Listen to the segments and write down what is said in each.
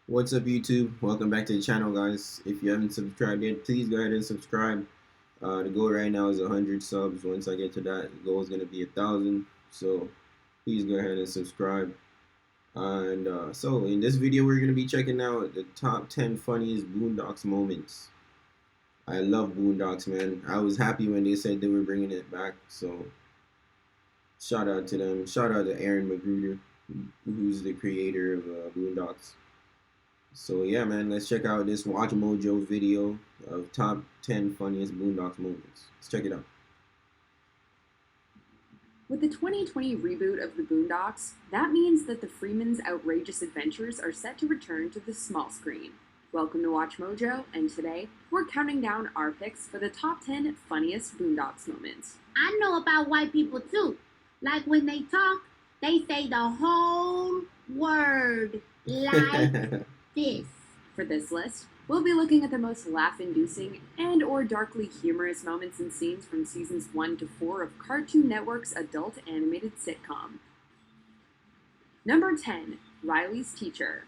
What's up, YouTube? Welcome back to the channel, guys. If you haven't subscribed yet, please go ahead and subscribe. The goal right now is 100 subs. Once I get to that, the goal is going to be 1,000. So please go ahead and subscribe. So in this video, we're going to be checking out the top 10 funniest Boondocks moments. I love Boondocks, man. I was happy when they said they were bringing it back. So shout out to them. Shout out to Aaron Magruder, who's the creator of Boondocks. So yeah, man, let's check out this Watch Mojo video of top 10 funniest Boondocks moments. Let's check it out. With the 2020 reboot of the Boondocks, that means that the Freemans' outrageous adventures are set to return to the small screen. Welcome to Watch Mojo, and today we're counting down our picks for the top 10 funniest Boondocks moments. I know about white people too. Like when they talk, they say the whole word like this. For this list, we'll be looking at the most laugh-inducing and/or darkly humorous moments and scenes from seasons 1 to 4 of Cartoon Network's adult animated sitcom. Number 10, Riley's Teacher.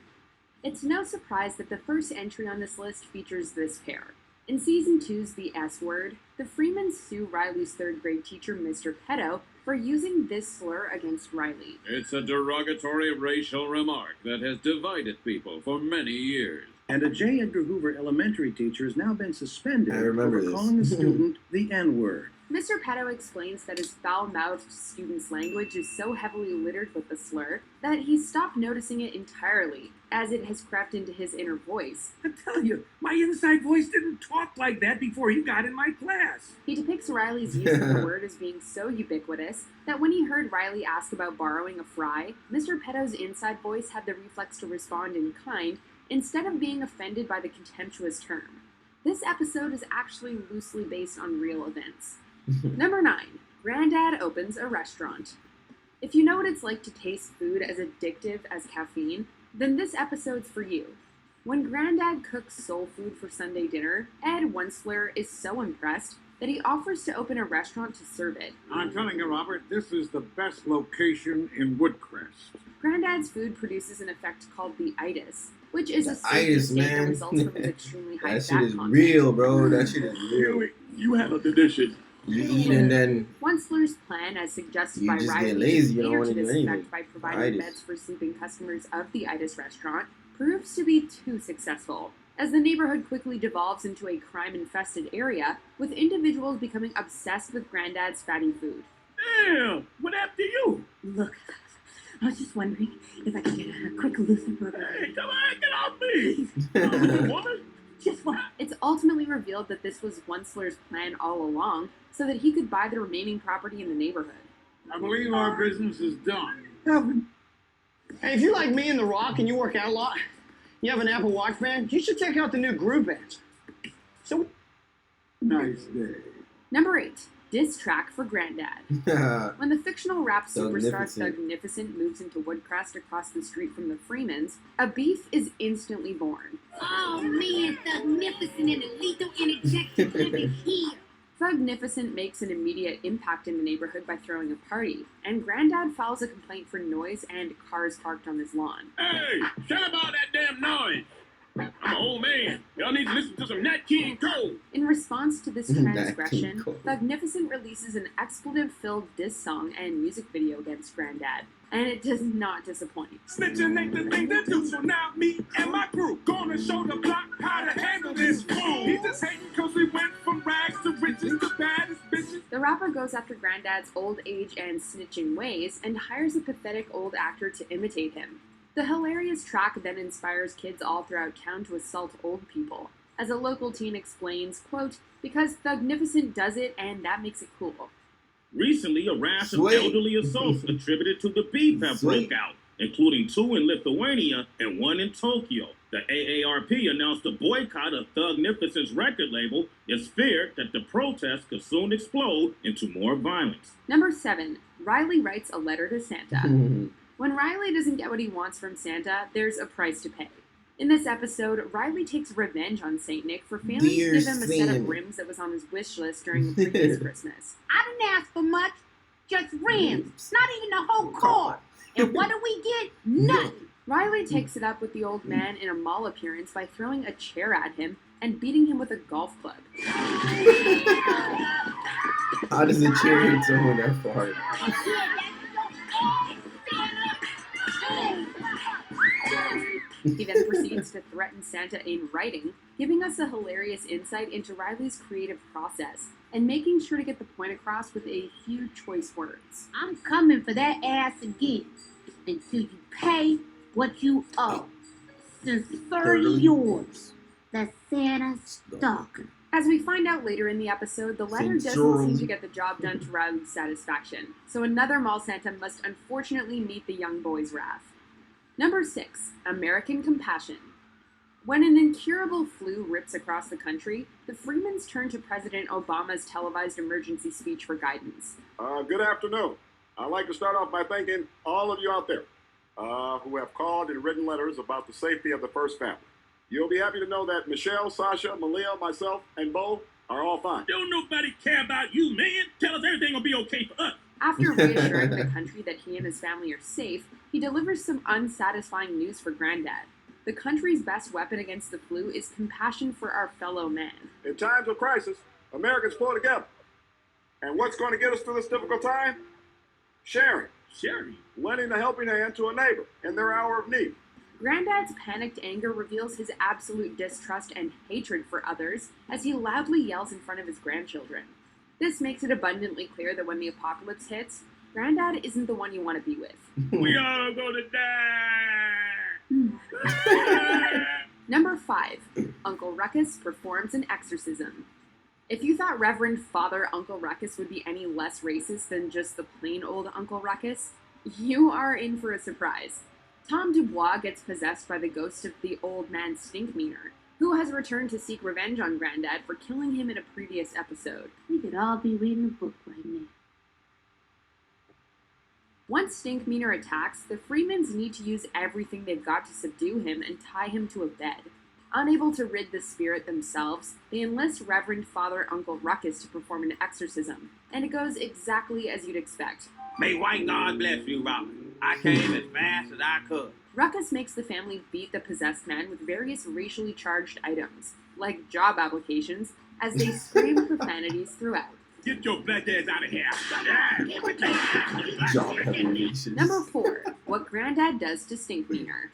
It's no surprise that the first entry on this list features this pair. In Season 2's The S Word, the Freemans sue Riley's third-grade teacher, Mr. Pedo, for using this slur against Riley. It's a derogatory racial remark that has divided people for many years. And a J. Edgar Hoover elementary teacher has now been suspended for calling a this. student the N-word. Mr. Pedo explains that his foul-mouthed student's language is so heavily littered with the slur that he's stopped noticing it entirely, as it has crept into his inner voice. I tell you, my inside voice didn't talk like that before he got in my class. He depicts Riley's use of the word as being so ubiquitous that when he heard Riley ask about borrowing a fry, Mr. Pedo's inside voice had the reflex to respond in kind instead of being offended by the contemptuous term. This episode is actually loosely based on real events. Number 9. Granddad opens a restaurant. If you know what it's like to taste food as addictive as caffeine, then this episode's for you. When Granddad cooks soul food for Sunday dinner, Ed Wensler is so impressed that he offers to open a restaurant to serve it. I'm telling you, Robert, this is the best location in Woodcrest. Granddad's food produces an effect called the itis, which is a Itis, state that man. results from its extremely high That fat shit is content. real, bro. That shit is real. You handle the dishes. You eat and then Wensler's plan, as suggested you by just Riley, get lazy. You don't cater want to to do this anything. effect by providing Itis. beds for sleeping customers of the Itis restaurant, proves to be too successful, as the neighborhood quickly devolves into a crime-infested area, with individuals becoming obsessed with Granddad's fatty food. Damn, what happened to you? Look, I was just wondering if I could get a quick Luther burger. Hey, come on, get off me. Woman. Just one. It's ultimately revealed that this was Wensler's plan all along, so that he could buy the remaining property in the neighborhood. I believe our business is done. Hey, if you like me and The Rock and you work out a lot, you have an Apple Watch band, you should check out the new Groove Bands. So, Nice day. Number 8. Diss track for Granddad. When the fictional rap superstar Thugnificent moves into Woodcrest across the street from the Freemans, a beef is instantly born. Oh man, Thugnificent and a lethal interjection living here. Thugnificent makes an immediate impact in the neighborhood by throwing a party, and Granddad files a complaint for noise and cars parked on his lawn. Hey, shut up all that damn noise! I'm an old man. Y'all need to listen to some Nat King Cole. In response to this Nat transgression, King Cole. Thugnificent releases an expletive-filled diss song and music video against Granddad, and it does not disappoint. Snitching ain't the thing to do, so now me and my crew gonna show the block how to handle this fool. He just hating cause we went from rags to riches to baddest bitches. The rapper goes after Granddad's old age and snitching ways and hires a pathetic old actor to imitate him. The hilarious track then inspires kids all throughout town to assault old people. As a local teen explains, quote, because Thugnificent does it and that makes it cool. Recently, a rash of Sweet. elderly assaults attributed to the beef have Sweet. broke out, including 2 in Lithuania and 1 in Tokyo. The AARP announced a boycott of Thugnificent's record label as feared that the protests could soon explode into more violence. Number 7. Riley writes a letter to Santa. When Riley doesn't get what he wants from Santa, there's a price to pay. In this episode, Riley takes revenge on Saint Nick for failing Dear to give him a set Saint. of rims that was on his wish list during the previous Christmas. I didn't ask for much, just rims, not even the whole car. And what do we get? Nothing. Riley takes it up with the old man in a mall appearance by throwing a chair at him and beating him with a golf club. How does a chair hit someone that far? He then proceeds to threaten Santa in writing, giving us a hilarious insight into Riley's creative process and making sure to get the point across with a few choice words. I'm coming for that ass again until you pay what you owe. Sincerely yours, the Santa Stalker. As we find out later in the episode, the letter doesn't seem to get the job done to Riley's satisfaction, so another mall Santa must unfortunately meet the young boy's wrath. Number 6. American Compassion. When an incurable flu rips across the country, the Freemans turn to President Obama's televised emergency speech for guidance. Good afternoon. I'd like to start off by thanking all of you out there who have called and written letters about the safety of the first family. You'll be happy to know that Michelle, Sasha, Malia, myself, and Bo are all fine. Don't nobody care about you, man. Tell us everything will be okay for us. After reassuring the country that he and his family are safe, he delivers some unsatisfying news for Granddad. The country's best weapon against the flu is compassion for our fellow man. In times of crisis, Americans pull together. And what's going to get us through this difficult time? Sharing. Sharing? Lending a helping hand to a neighbor in their hour of need. Granddad's panicked anger reveals his absolute distrust and hatred for others as he loudly yells in front of his grandchildren. This makes it abundantly clear that when the apocalypse hits, Granddad isn't the one you want to be with. We all gonna die! Number 5. Uncle Ruckus performs an exorcism. If you thought Reverend Father Uncle Ruckus would be any less racist than just the plain old Uncle Ruckus, you are in for a surprise. Tom Dubois gets possessed by the ghost of the old man Stinkmeaner, who has returned to seek revenge on Granddad for killing him in a previous episode. We could all be reading a book right now. Once Stinkmeaner attacks, the Freemans need to use everything they've got to subdue him and tie him to a bed. Unable to rid the spirit themselves, they enlist Reverend Father Uncle Ruckus to perform an exorcism, and it goes exactly as you'd expect. May white God bless you, Robin. I came as fast as I could. Ruckus makes the family beat the possessed man with various racially charged items, like job applications, as they scream profanities throughout. Get your black ass out of here! Number 4. What Granddad Does to Stinkmeaner.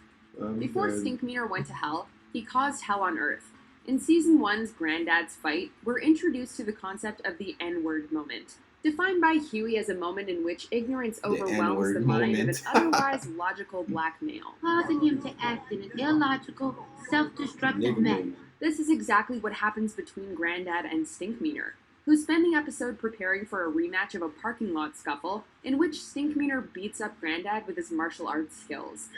Before good. Stinkmeaner went to hell, he caused hell on Earth. In Season 1's Granddad's Fight, we're introduced to the concept of the N-word moment, defined by Huey as a moment in which ignorance overwhelms the mind of an otherwise logical black male. Causing him to act in an illogical, self-destructive manner. This is exactly what happens between Granddad and Stinkmeaner, who spend the episode preparing for a rematch of a parking lot scuffle in which Stinkmeaner beats up Granddad with his martial arts skills.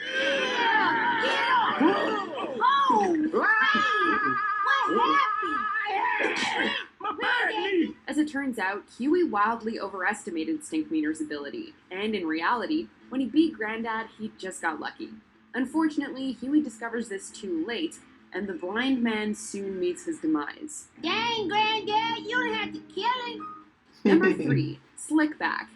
As it turns out, Huey wildly overestimated Stinkmeaner's ability, and in reality, when he beat Granddad, he just got lucky. Unfortunately, Huey discovers this too late, and the blind man soon meets his demise. Dang, Granddad, you don't have to kill him. Number 3. Slickback.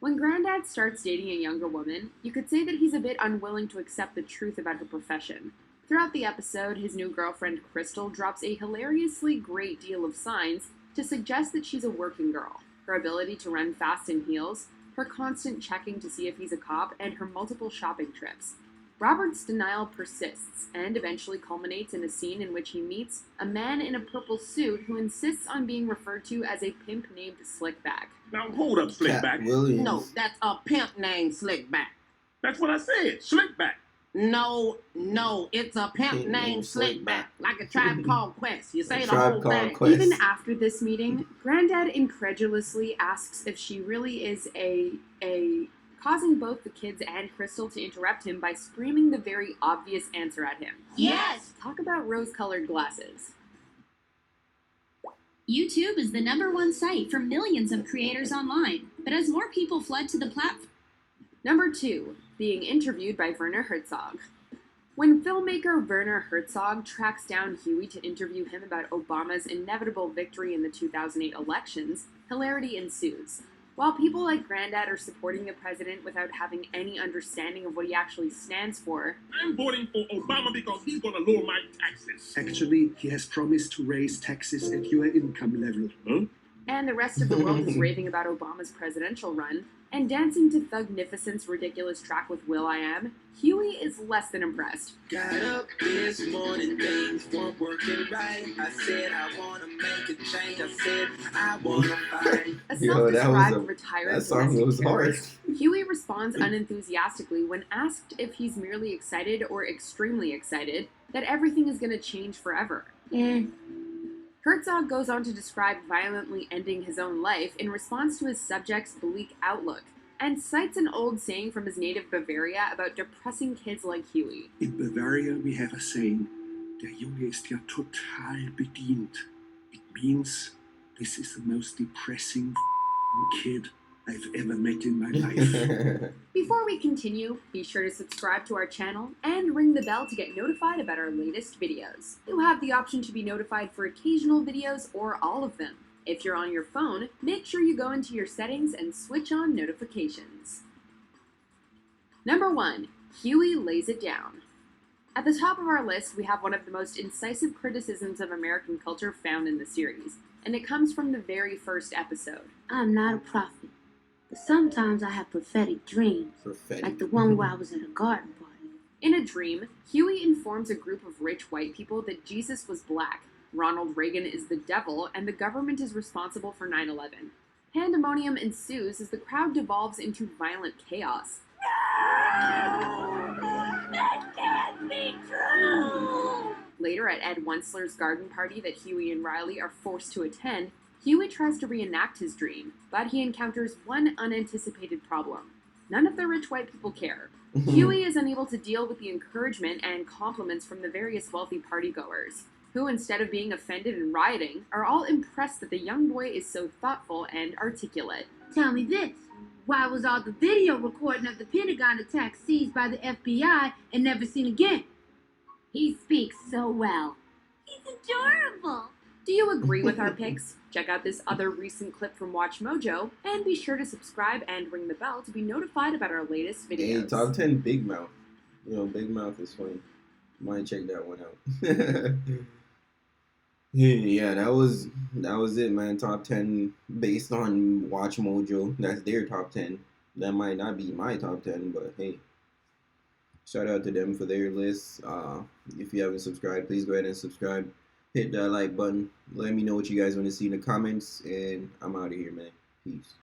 When Granddad starts dating a younger woman, you could say that he's a bit unwilling to accept the truth about her profession. Throughout the episode, his new girlfriend Crystal drops a hilariously great deal of signs to suggest that she's a working girl. Her ability to run fast in heels, her constant checking to see if he's a cop, and her multiple shopping trips. Robert's denial persists and eventually culminates in a scene in which he meets a man in a purple suit who insists on being referred to as a pimp named Slickback. Now hold up, Slickback. No, that's a pimp named Slickback. That's what I said, Slickback. No, it's a pimp named Slickback. Like a Tribe Called Quest. You say the Tribe whole Called thing. Quest. Even after this meeting, Granddad incredulously asks if she really is a causing both the kids and Crystal to interrupt him by screaming the very obvious answer at him. Yes. Talk about rose-colored glasses. YouTube is the #1 site for millions of creators online, but as more people flood to the platform... Number 2. Being interviewed by Werner Herzog. When filmmaker Werner Herzog tracks down Huey to interview him about Obama's inevitable victory in the 2008 elections, hilarity ensues. While people like Granddad are supporting the president without having any understanding of what he actually stands for, I'm voting for Obama because he's going to lower my taxes. Actually, he has promised to raise taxes at your income level. Huh? and the rest of the world is raving about Obama's presidential run, and dancing to Thugnificent's ridiculous track with will.i.am, Huey is less than impressed. Got up this morning, things weren't working right. I said I wanna make a change. I said I wanna find. A self-described retired that song was hard. Huey responds unenthusiastically when asked if he's merely excited or extremely excited that everything is going to change forever. Herzog goes on to describe violently ending his own life in response to his subject's bleak outlook, and cites an old saying from his native Bavaria about depressing kids like Huey. In Bavaria, we have a saying, der Junge ist ja total bedient. It means this is the most depressing kid I've ever met in my life. Before we continue, be sure to subscribe to our channel and ring the bell to get notified about our latest videos. You have the option to be notified for occasional videos or all of them. If you're on your phone, make sure you go into your settings and switch on notifications. Number 1. Huey lays it down. At the top of our list, we have one of the most incisive criticisms of American culture found in the series, and it comes from the very first episode. I'm not a prophet, but sometimes I have prophetic dreams, like the one where I was at a garden party. In a dream, Huey informs a group of rich white people that Jesus was black, Ronald Reagan is the devil, and the government is responsible for 9/11. Pandemonium ensues as the crowd devolves into violent chaos. That can't be true! Later, at Ed Wensler's garden party that Huey and Riley are forced to attend, Huey tries to reenact his dream, but he encounters one unanticipated problem. None of the rich white people care. Huey is unable to deal with the encouragement and compliments from the various wealthy partygoers, who, instead of being offended and rioting, are all impressed that the young boy is so thoughtful and articulate. Tell me this. Why was all the video recording of the Pentagon attack seized by the FBI and never seen again? He speaks so well. He's adorable. Do you agree with our picks? Check out this other recent clip from Watch Mojo, and be sure to subscribe and ring the bell to be notified about our latest videos. Hey, top 10 Big Mouth. You know, Big Mouth is funny. Might check that one out. Yeah, that was it, man. Top 10 based on Watch Mojo. That's their top 10. That might not be my top 10, but hey, shout out to them for their list. If you haven't subscribed, please go ahead and subscribe. Hit that like button. Let me know what you guys want to see in the comments, and I'm out of here, man. Peace.